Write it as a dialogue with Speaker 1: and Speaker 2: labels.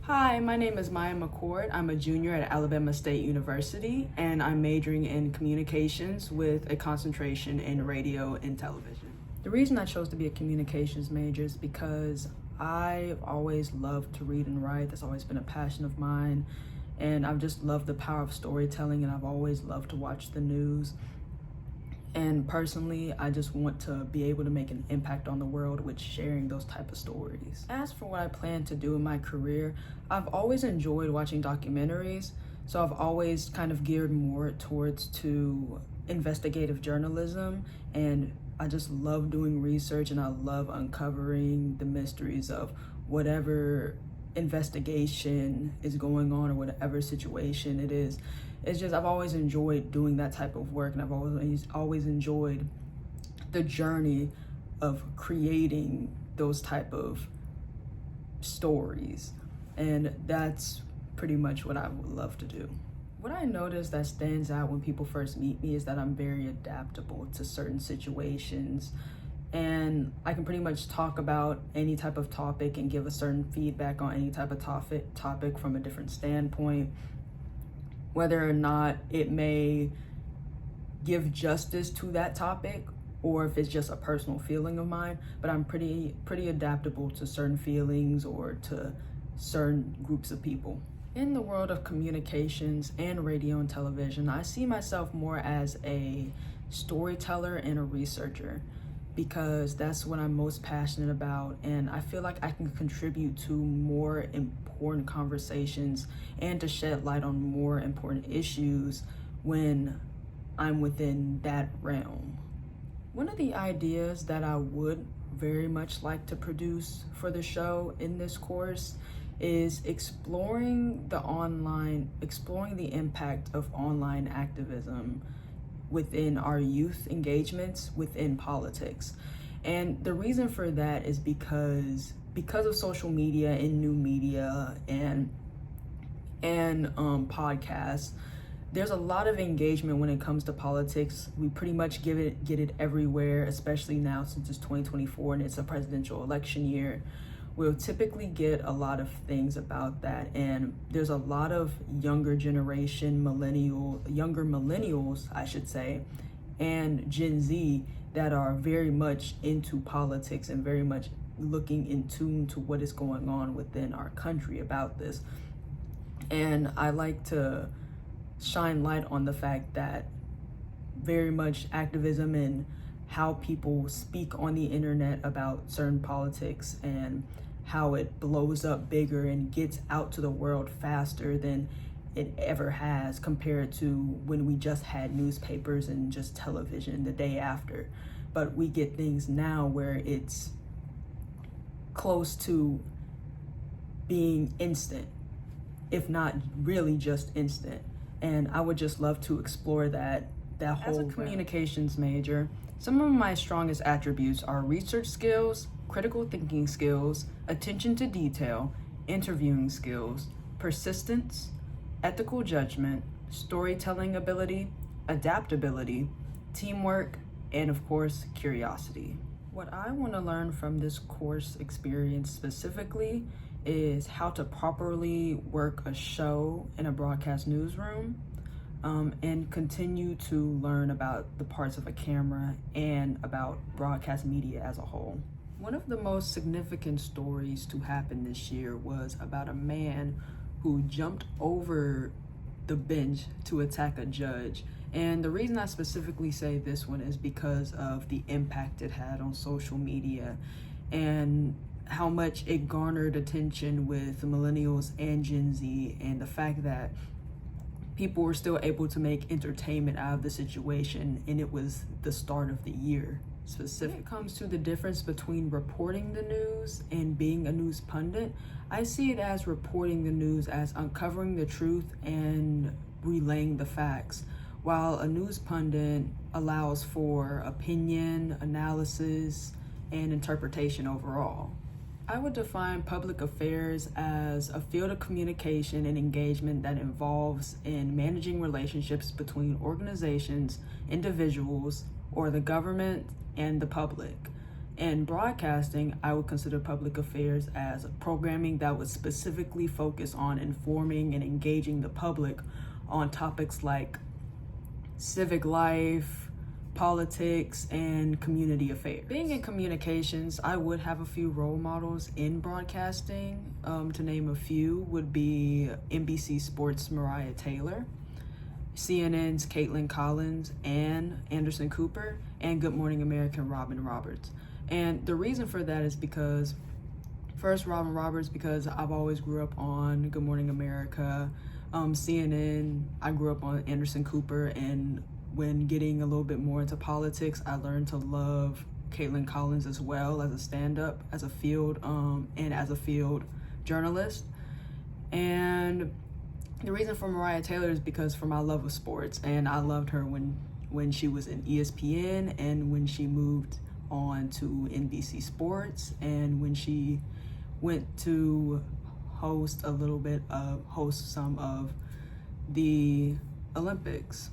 Speaker 1: Hi, my name is Maya McCord. I'm a junior at Alabama State University, and I'm majoring in communications with a concentration in radio and television. The reason I chose to be a communications major is because I've always loved to read and write. That's always been a passion of mine, and I've just loved the power of storytelling, and I've always loved to watch the news. And personally, I just want to be able to make an impact on the world with sharing those type of stories. As for what I plan to do in my career, I've always enjoyed watching documentaries. So I've always kind of geared more towards to investigative journalism, and I just love doing research, and I love uncovering the mysteries of whatever investigation is going on or whatever situation it is. It's just I've always enjoyed doing that type of work, and I've always enjoyed the journey of creating those type of stories, and that's pretty much what I would love to do. What I notice that stands out when people first meet me is that I'm very adaptable to certain situations, and I can pretty much talk about any type of topic and give a certain feedback on any type of topic from a different standpoint, whether or not it may give justice to that topic or if it's just a personal feeling of mine. But I'm pretty adaptable to certain feelings or to certain groups of people. In the world of communications and radio and television, I see myself more as a storyteller and a researcher, because that's what I'm most passionate about, and I feel like I can contribute to more important conversations and to shed light on more important issues when I'm within that realm. One of the ideas that I would very much like to produce for the show in this course is exploring the impact of online activism within our youth engagements within politics. And the reason for that is because of social media and new media and podcasts, there's a lot of engagement when it comes to politics. We pretty much get it everywhere, especially now since it's 2024 and it's a presidential election year. We'll typically get a lot of things about that, and there's a lot of younger millennials, I should say, and Gen Z that are very much into politics and very much looking in tune to what is going on within our country about this. And I like to shine light on the fact that very much activism and how people speak on the internet about certain politics and how it blows up bigger and gets out to the world faster than it ever has, compared to when we just had newspapers and just television the day after. But we get things now where it's close to being instant, if not really just instant. And I would just love to explore that whole. As a communications major, some of my strongest attributes are research skills, critical thinking skills, attention to detail, interviewing skills, persistence, ethical judgment, storytelling ability, adaptability, teamwork, and of course, curiosity. What I want to learn from this course experience specifically is how to properly work a show in a broadcast newsroom, and continue to learn about the parts of a camera and about broadcast media as a whole. One of the most significant stories to happen this year was about a man who jumped over the bench to attack a judge. And the reason I specifically say this one is because of the impact it had on social media and how much it garnered attention with millennials and Gen Z, and the fact that people were still able to make entertainment out of the situation, and it was the start of the year specifically. When it comes to the difference between reporting the news and being a news pundit, I see it as reporting the news as uncovering the truth and relaying the facts, while a news pundit allows for opinion, analysis, and interpretation overall. I would define public affairs as a field of communication and engagement that involves in managing relationships between organizations, individuals, or the government and the public. And broadcasting, I would consider public affairs as programming that would specifically focus on informing and engaging the public on topics like civic life, politics, and community affairs. Being in communications, I would have a few role models in broadcasting. To name a few would be NBC Sports' Mariah Taylor, CNN's Caitlin Collins, and Anderson Cooper, and Good Morning American Robin Roberts. And the reason for that is because, first, Robin Roberts, because I've always grew up on Good Morning America. CNN, I grew up on Anderson Cooper, and when getting a little bit more into politics, I learned to love Caitlin Collins as well as a stand-up, as a field, and as a field journalist. And the reason for Mariah Taylor is because for my love of sports, and I loved her when she was in ESPN and when she moved on to NBC Sports and when she went to host some of the Olympics.